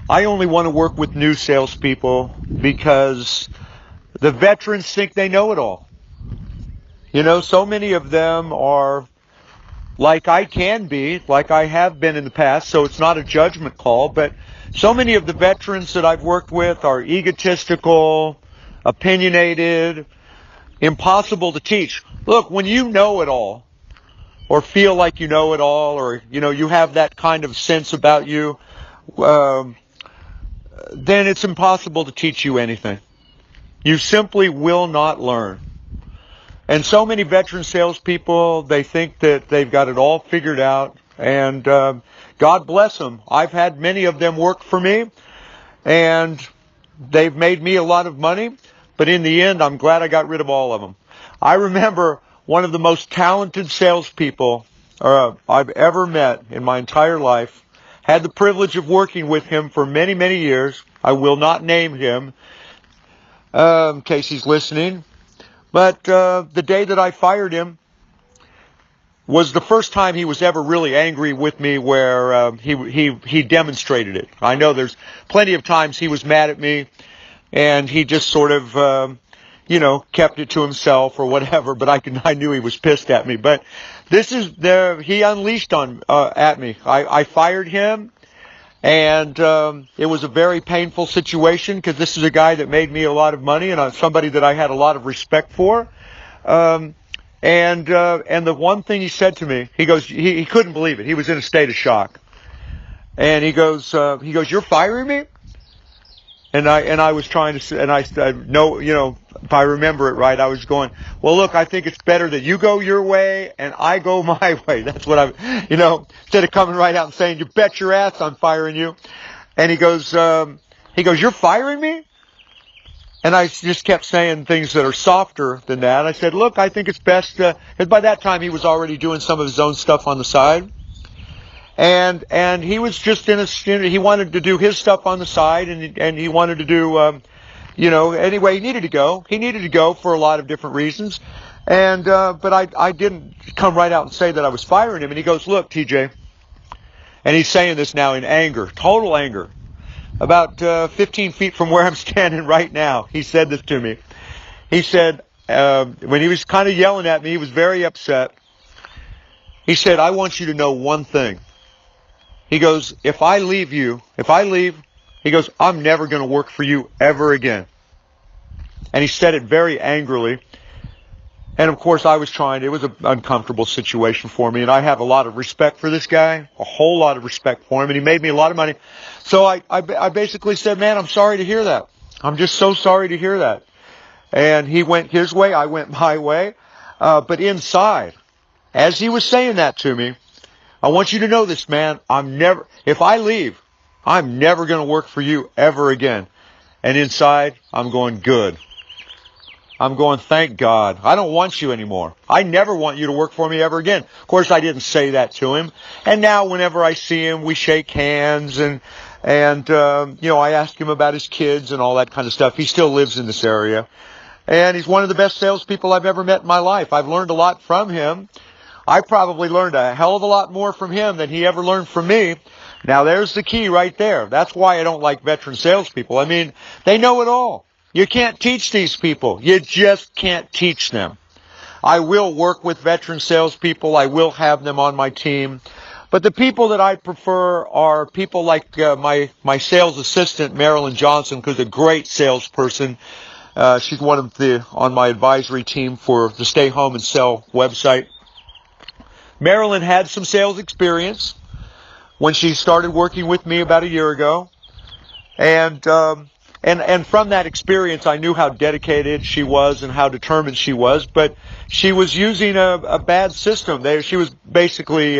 I only want to work with new salespeople because the veterans think they know it all. You know, so many of them are like I can be, like I have been in the past, so it's not a judgment call, but so many of the veterans that I've worked with are egotistical, opinionated, impossible to teach. Look, when you know it all, or feel like you know it all, or, you know, you have that kind of sense about you, then it's impossible to teach you anything. You simply will not learn. And so many veteran salespeople, they think that they've got it all figured out, and God bless them. I've had many of them work for me, and they've made me a lot of money, but in the end, I'm glad I got rid of all of them. I remember one of the most talented salespeople I've ever met in my entire life. Had the privilege of working with him for many, many years. I will not name him in case he's listening. But the day that I fired him was the first time he was ever really angry with me, where he demonstrated it. I know there's plenty of times he was mad at me, and he just sort of, kept it to himself or whatever. But I knew he was pissed at me. But this is he unleashed at me. I fired him. And it was a very painful situation, because this is a guy that made me a lot of money, and somebody that I had a lot of respect for. And the one thing he said to me, he goes, he couldn't believe it. He was in a state of shock. And he goes, "You're firing me?" And I was trying to, and I said, "No, if I remember it right, I was going, well, look, I think it's better that you go your way and I go my way." That's what instead of coming right out and saying, "You bet your ass I'm firing you." And he goes, "You're firing me?" And I just kept saying things that are softer than that. I said, "Look, I think it's best," because by that time he was already doing some of his own stuff on the side. And he was just he wanted to do his stuff on the side, and he wanted to do, anyway, he needed to go. He needed to go for a lot of different reasons. And, but I didn't come right out and say that I was firing him. And he goes, "Look, TJ," and he's saying this now in anger, total anger, about 15 feet from where I'm standing right now. He said this to me. He said, when he was kind of yelling at me, he was very upset. He said, "I want you to know one thing." He goes, if I leave, he goes, "I'm never going to work for you ever again." And he said it very angrily. And of course it was an uncomfortable situation for me, and I have a lot of respect for this guy, a whole lot of respect for him, and he made me a lot of money. So I basically said, "Man, I'm sorry to hear that. I'm just so sorry to hear that." And he went his way, I went my way. But inside, as he was saying that to me, "I want you to know this, man. If I leave, I'm never going to work for you ever again." And inside, I'm going, good. I'm going, thank God. I don't want you anymore. I never want you to work for me ever again. Of course, I didn't say that to him. And now whenever I see him, we shake hands, and I ask him about his kids and all that kind of stuff. He still lives in this area. And he's one of the best salespeople I've ever met in my life. I've learned a lot from him. I probably learned a hell of a lot more from him than he ever learned from me. Now, there's the key right there. That's why I don't like veteran salespeople. I mean, they know it all. You can't teach these people. You just can't teach them. I will work with veteran salespeople. I will have them on my team. But the people that I prefer are people like my sales assistant, Marilyn Johnson, who's a great salesperson. She's on my advisory team for the Stay Home and Sell website. Marilyn had some sales experience when she started working with me about a year ago. And from that experience, I knew how dedicated she was and how determined she was. But she was using a bad system. She was basically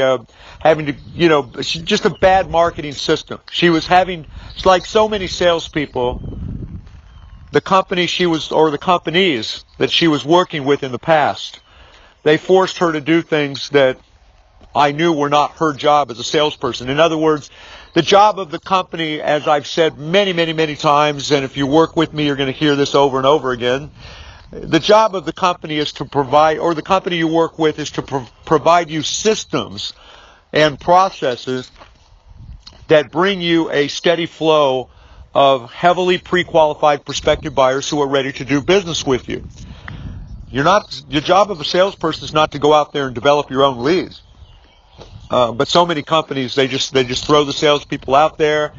having to, just a bad marketing system. She was it's like so many salespeople, the companies that she was working with in the past, they forced her to do things that I knew were not her job as a salesperson. In other words, the job of the company, as I've said many, many, many times, and if you work with me, you're going to hear this over and over again, the job of the company is to provide, or the company you work with is to provide you systems and processes that bring you a steady flow of heavily pre-qualified prospective buyers who are ready to do business with you. Your job of a salesperson is not to go out there and develop your own leads. But so many companies, they just throw the salespeople out there.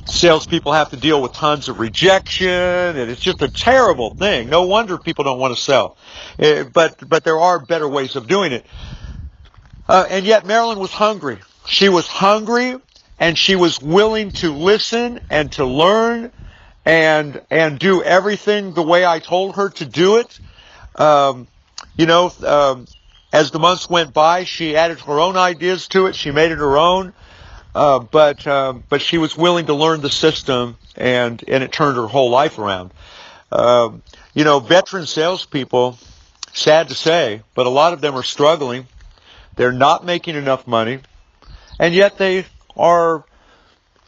Salespeople have to deal with tons of rejection, and it's just a terrible thing. No wonder people don't want to sell. But there are better ways of doing it. And yet Marilyn was hungry. She was hungry, and she was willing to listen and to learn and do everything the way I told her to do it. As the months went by, she added her own ideas to it. She made it her own. But she was willing to learn the system, and it turned her whole life around. Veteran salespeople, sad to say, but a lot of them are struggling. They're not making enough money, and yet they are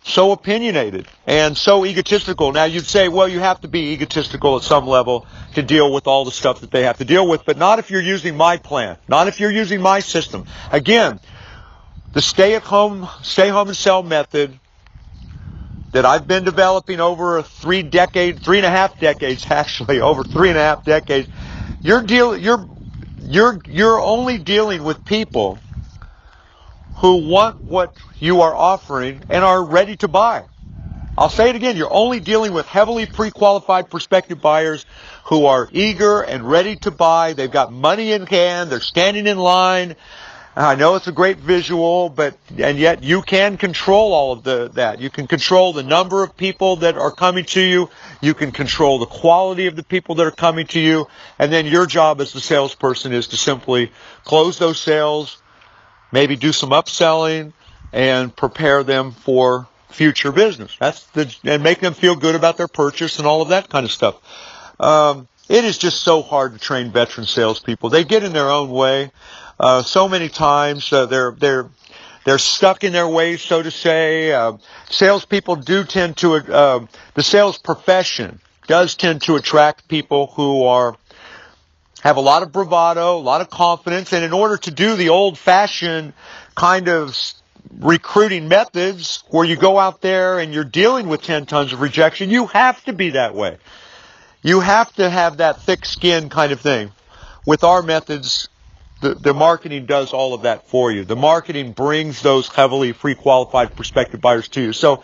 so opinionated and so egotistical. Now, you'd say, well, you have to be egotistical at some level to deal with all the stuff that they have to deal with, but not if you're using my plan, not if you're using my system. Again, the stay home and sell method that I've been developing over 3.5 decades, actually, over 3.5 decades, you're only dealing with people who want what you are offering and are ready to buy. I'll say it again, you're only dealing with heavily pre-qualified prospective buyers who are eager and ready to buy. They've got money in hand, they're standing in line. I know it's a great visual, and yet you can control all of that. You can control the number of people that are coming to you. You can control the quality of the people that are coming to you. And then your job as the salesperson is to simply close those sales, maybe do some upselling, and prepare them for future business. And make them feel good about their purchase and all of that kind of stuff. It is just so hard to train veteran salespeople. They get in their own way. So many times they're stuck in their ways, so to say. Salespeople do tend to the sales profession does tend to attract people who have a lot of bravado, a lot of confidence, and in order to do the old-fashioned kind of recruiting methods where you go out there and you're dealing with 10 tons of rejection, you have to be that way. You have to have that thick skin kind of thing. With our methods, the marketing does all of that for you. The marketing brings those heavily pre-qualified prospective buyers to you. So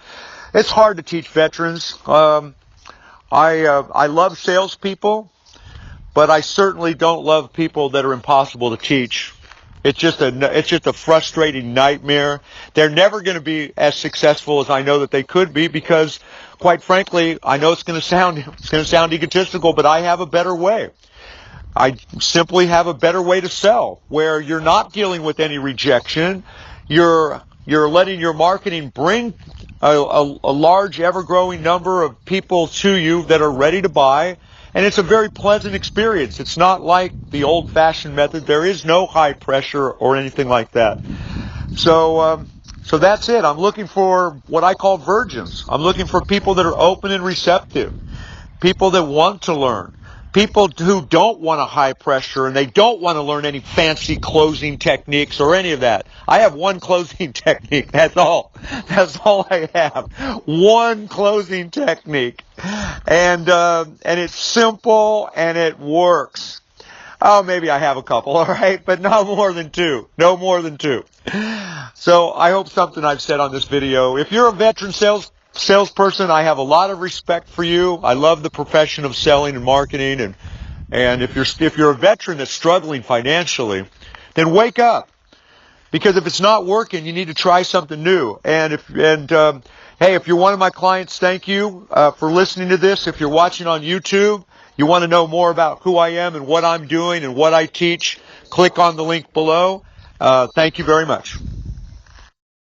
it's hard to teach veterans. I love salespeople, but I certainly don't love people that are impossible to teach. It's just a frustrating nightmare. They're never going to be as successful as I know that they could be because, quite frankly, I know it's going to sound egotistical, but I have a better way. I simply have a better way to sell, where you're not dealing with any rejection. You're letting your marketing bring a large, ever-growing number of people to you that are ready to buy, and it's a very pleasant experience. It's not like the old-fashioned method. There is no high pressure or anything like that. So that's it. I'm looking for what I call virgins. I'm looking for people that are open and receptive, people that want to learn. People who don't want a high pressure and they don't want to learn any fancy closing techniques or any of that. I have one closing technique. That's all. That's all I have. One closing technique. And it's simple and it works. Oh, maybe I have a couple, all right? But no more than two. No more than two. So I hope something I've said on this video. If you're a veteran salesperson, I have a lot of respect for you. I love the profession of selling and marketing, and if you're a veteran that's struggling financially, then wake up, because if it's not working, you need to try something new. Hey, if you're one of my clients, thank you for listening to this. If you're watching on YouTube, you want to know more about who I am and what I'm doing and what I teach, click on the link below. Thank you very much.